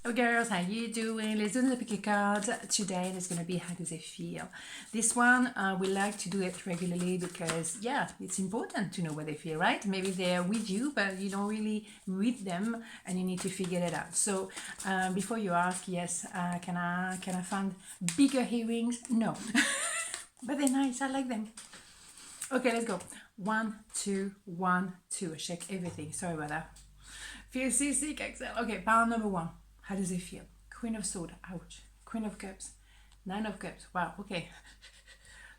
Oh girls, how you doing? Let's do the pick a card. Today it's going to be how do they feel. This one, we like to do it regularly because, yeah, it's important to know what they feel, right? Maybe they're with you, but you don't really read them and you need to figure it out. So before you ask, yes, can I find bigger earrings? No. But they're nice, I like them. Okay, let's go. 1, 2, 1, 2. Check everything. Sorry about that. Feel seasick, Axelle. Okay, pile number 1. How does it feel? Queen of Swords, ouch. Queen of Cups, Nine of Cups. Wow, okay.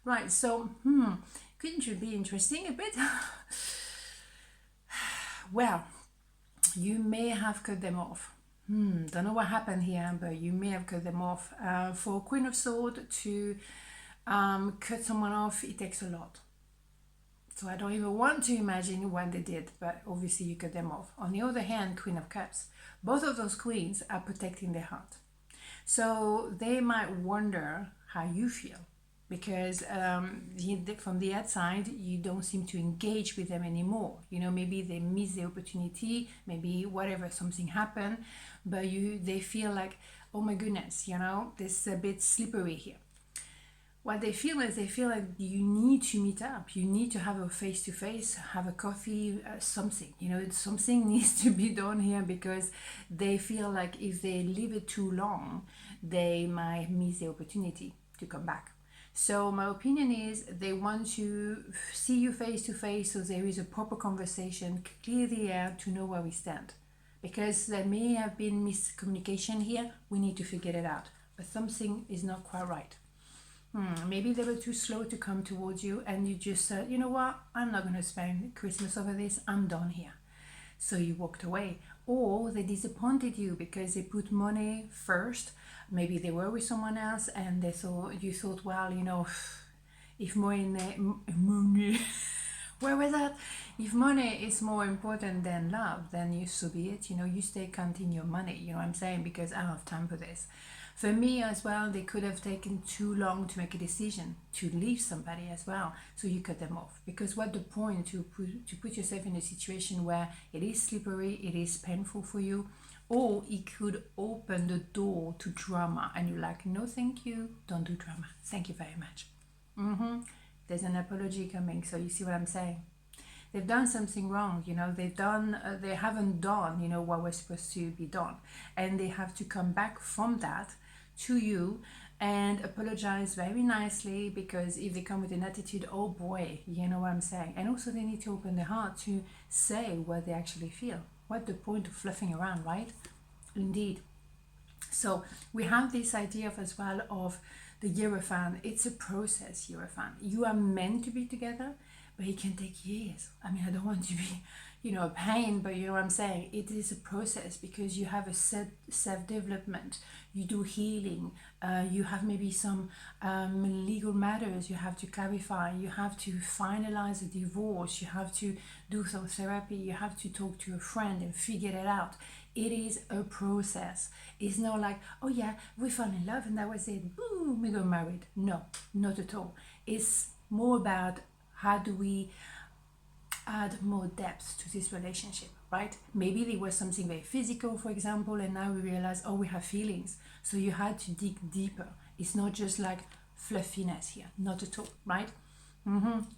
Right, so, couldn't you be interesting a bit? Well, you may have cut them off. Don't know what happened here, but you may have cut them off. For Queen of Swords to cut someone off, it takes a lot. So I don't even want to imagine what they did, but obviously you cut them off. On the other hand, Queen of Cups, both of those queens are protecting their heart. So they might wonder how you feel because from the outside, you don't seem to engage with them anymore. You know, maybe they miss the opportunity, maybe whatever, something happened, but they feel like, oh my goodness, this is a bit slippery here. What they feel is they feel like you need to meet up, you need to have a face-to-face, have a coffee, something, something needs to be done here because they feel like if they leave it too long, they might miss the opportunity to come back. So my opinion is they want to see you face-to-face so there is a proper conversation, clear the air to know where we stand. Because there may have been miscommunication here, we need to figure it out. But something is not quite right. Maybe they were too slow to come towards you and you just said, you know what, I'm not going to spend Christmas over this, I'm done here. So you walked away. Or they disappointed you because they put money first. Maybe they were with someone else and you thought, well, if money, where was that? If money is more important than love, then so be it. You stay counting your money. You know what I'm saying? Because I don't have time for this. For me as well, they could have taken too long to make a decision to leave somebody as well. So you cut them off. Because what the point to put yourself in a situation where it is slippery, it is painful for you, or it could open the door to drama and you're like, no thank you, don't do drama. Thank you very much. There's an apology coming, so you see what I'm saying? They've done something wrong, they haven't done, what was supposed to be done. And they have to come back from that to you and apologize very nicely because if they come with an attitude, oh boy, you know what I'm saying? And also they need to open their heart to say what they actually feel. What's the point of fluffing around, right? Indeed. So we have this idea of as well of the Hierophant. It's a process, Hierophant. You are meant to be together, but it can take years. I mean, I don't want to be, a pain, but you know what I'm saying? It is a process because you have a self-development, you do healing, you have maybe some legal matters you have to clarify, you have to finalize a divorce, you have to do some therapy, you have to talk to a friend and figure it out. It is a process. It's not like, oh yeah, we fell in love and that was it, boom, we got married. No, not at all. It's more about how do we add more depth to this relationship, right? Maybe there was something very physical, for example, and now we realize, oh, we have feelings. So you had to dig deeper. It's not just like fluffiness here, not at all, right?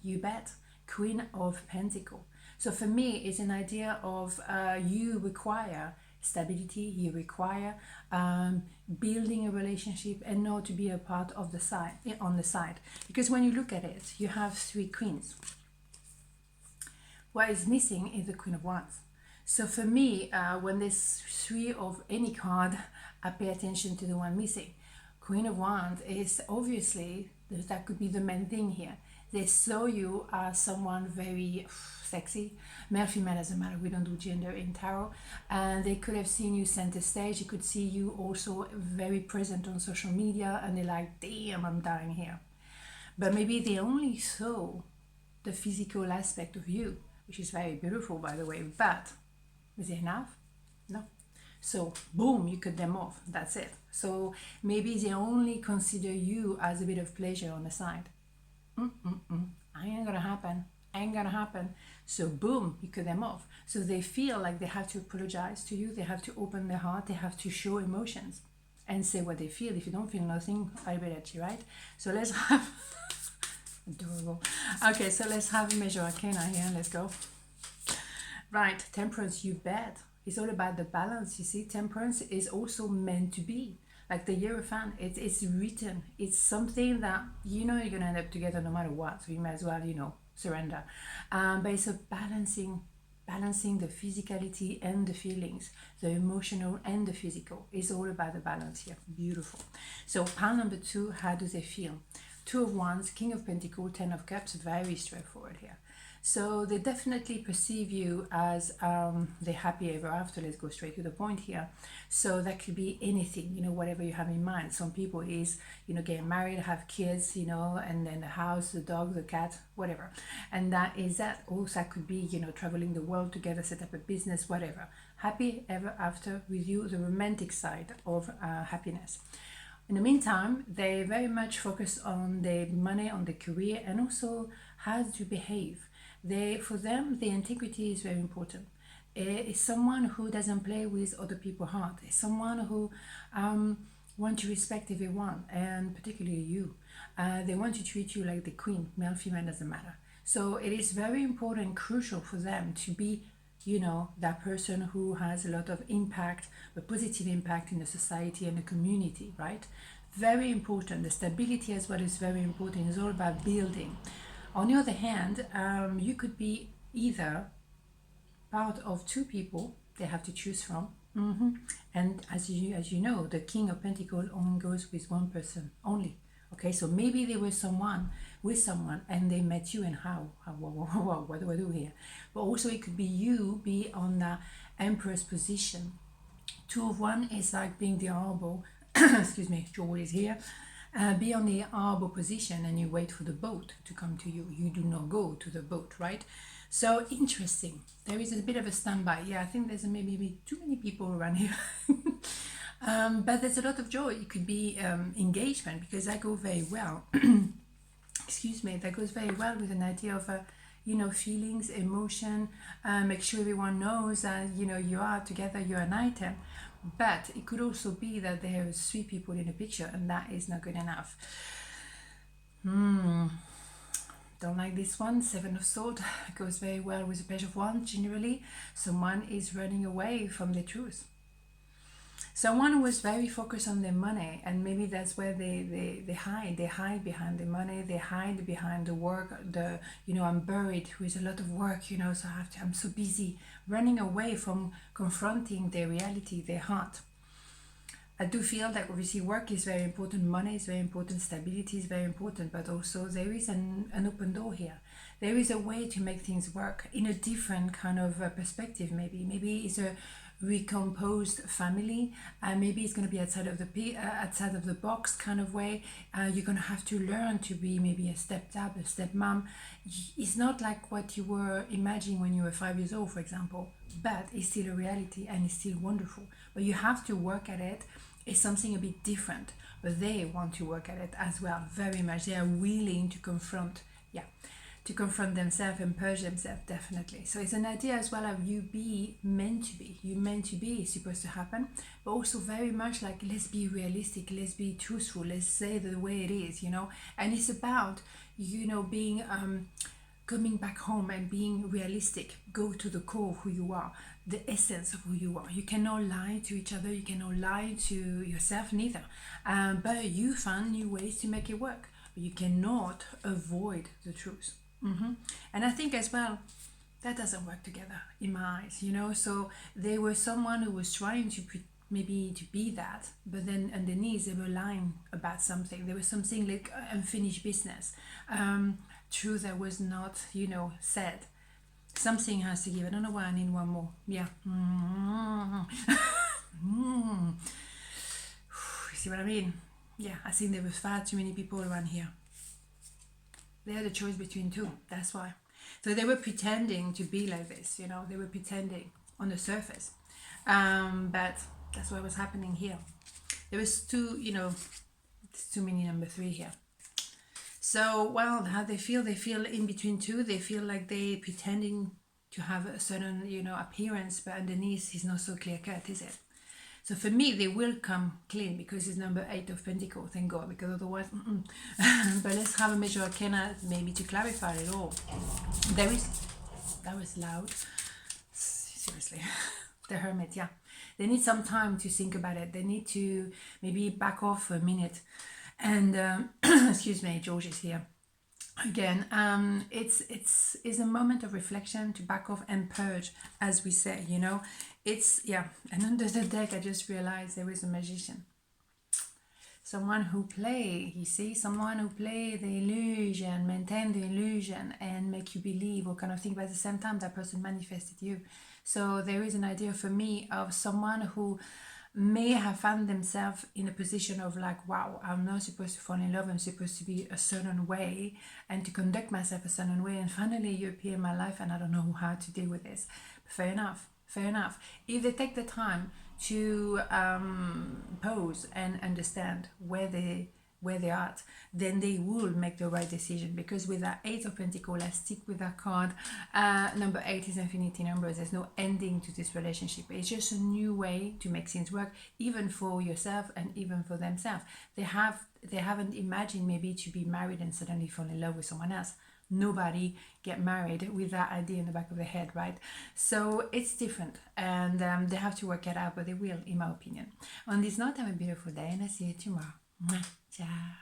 You bet. Queen of Pentacles. So for me, it's an idea of you require stability, you require building a relationship and not to be a part of the side, on the side. Because when you look at it, you have 3 queens. What is missing is the Queen of Wands. So for me, when there's 3 of any card, I pay attention to the one missing. Queen of Wands is obviously, that could be the main thing here. They saw you as someone very sexy, male, female, doesn't matter, we don't do gender in tarot, and they could have seen you center stage, they could see you also very present on social media, and they're like, damn, I'm dying here. But maybe they only saw the physical aspect of you, which is very beautiful, by the way, but is it enough? No. So boom, you cut them off, that's it. So maybe they only consider you as a bit of pleasure on the side. Ain't gonna happen. ain't gonna happen. So boom, you cut them off. So they feel like they have to apologize to you, they have to open their heart, they have to show emotions and say what they feel. If you don't feel nothing, I'll be at you, right? So let's have adorable. Okay, so let's have a major arcana here. Let's go. Right, temperance, you bet. It's all about the balance. You see, temperance is also meant to be. Like the Hierophant, it's written. It's something that you know you're going to end up together no matter what. So you may as well, you know, surrender. But it's a balancing the physicality and the feelings, the emotional and the physical. It's all about the balance here. Beautiful. So pile number 2, how do they feel? 2 of Wands, King of Pentacles, 10 of Cups, very straightforward here. So they definitely perceive you as the happy ever after. Let's go straight to the point here. So that could be anything, you know, whatever you have in mind. Some people is, you know, getting married, have kids, you know, and then the house, the dog, the cat, whatever. And that is that. Also, that could be, you know, traveling the world together, set up a business, whatever. Happy ever after with you, the romantic side of happiness. In the meantime, they very much focus on the money, on the career, and also how to behave. For them, the integrity is very important. It's someone who doesn't play with other people's heart. It's someone who wants to respect everyone, and particularly you. They want to treat you like the queen, male, female, doesn't matter. So it is very important, crucial for them to be, you know, that person who has a lot of impact, a positive impact in the society and the community, right? Very important. The stability as well is very important. It's all about building. On the other hand, you could be either part of 2 people they have to choose from. And as you know, the King of Pentacles only goes with 1 person only. Okay, so maybe they were with someone and they met you, and what do I do here? But also it could be you be on the Empress position. 2 of Wands is like being the arbor. Excuse me, Joel is here. Be on the arbor position and you wait for the boat to come to you. You do not go to the boat, right? So interesting. There is a bit of a standby. Yeah, I think there's maybe too many people around here. But there's a lot of joy. It could be engagement, because that goes very well. Excuse me, that goes very well with an idea of you know, feelings, emotion. Make sure everyone knows that, you know, you are together, you're an item. But it could also be that there are 3 people in the picture, and that is not good enough. Don't like this one. 7 of Swords goes very well with the Page of Wands. Generally, someone is running away from the truth. Someone who was very focused on their money, and maybe that's where they hide. They hide behind the money. They hide behind the work. You know, I'm buried with a lot of work. You know, so I'm so busy, running away from confronting their reality, their heart. I do feel that obviously work is very important, money is very important, stability is very important, but also there is an open door here. There is a way to make things work in a different kind of perspective. Maybe it's a recomposed family, maybe it's going to be outside of the box kind of way. You're going to have to learn to be maybe a stepdad, a stepmom. It's not like what you were imagining when you were 5 years old, for example, but it's still a reality and it's still wonderful. But you have to work at it. It's something a bit different, but they want to work at it as well, very much. They are willing to confront themselves and purge themselves, definitely. So it's an idea as well of you be meant to be. You meant to be is supposed to happen, but also very much like, let's be realistic, let's be truthful, let's say the way it is, you know. And it's about, you know, being coming back home and being realistic. Go to the core of who you are, the essence of who you are. You cannot lie to each other, you cannot lie to yourself neither, but you find new ways to make it work. But you cannot avoid the truth. And I think as well, that doesn't work together in my eyes, you know. So they were someone who was trying to maybe to be that, but then underneath they were lying about something. There was something like unfinished business, truth that was not, you know, said. Something has to give. I don't know why I need one more. Yeah. You see what I mean? Yeah, I think there was far too many people around here. They had a choice between 2, that's why. So they were pretending to be like this, you know, they were pretending on the surface. But that's what was happening here. There was 2, you know, too many number 3 here. So, well, how they feel in between two. They feel like they pretending to have a certain, appearance, but underneath is not so clear cut, is it? So for me, they will come clean because it's number 8 of Pentacles, thank God, because otherwise, but let's have a major arcana maybe to clarify it all. That was loud. Seriously. The Hermit, yeah. They need some time to think about it. They need to maybe back off for a minute. And, excuse me, George is here again. It's a moment of reflection to back off and purge, as we say, and under the deck I just realized there is a magician, someone who play the illusion, maintain the illusion, and make you believe or kind of think, but at the same time that person manifested you. So there is an idea for me of someone who may have found themselves in a position of like, wow, I'm not supposed to fall in love, I'm supposed to be a certain way and to conduct myself a certain way, and finally you appear in my life and I don't know how to deal with this. Fair enough. If they take the time to pause and understand where they're at, then they will make the right decision. Because with that 8 of Pentacles, I stick with that card. Number 8 is infinity numbers. There's no ending to this relationship. It's just a new way to make things work, even for yourself and even for themselves. They haven't imagined maybe to be married and suddenly fall in love with someone else. Nobody get married with that idea in the back of their head, right? So it's different, and they have to work it out, but they will, in my opinion. On this note, have a beautiful day, and I'll see you tomorrow. Ciao.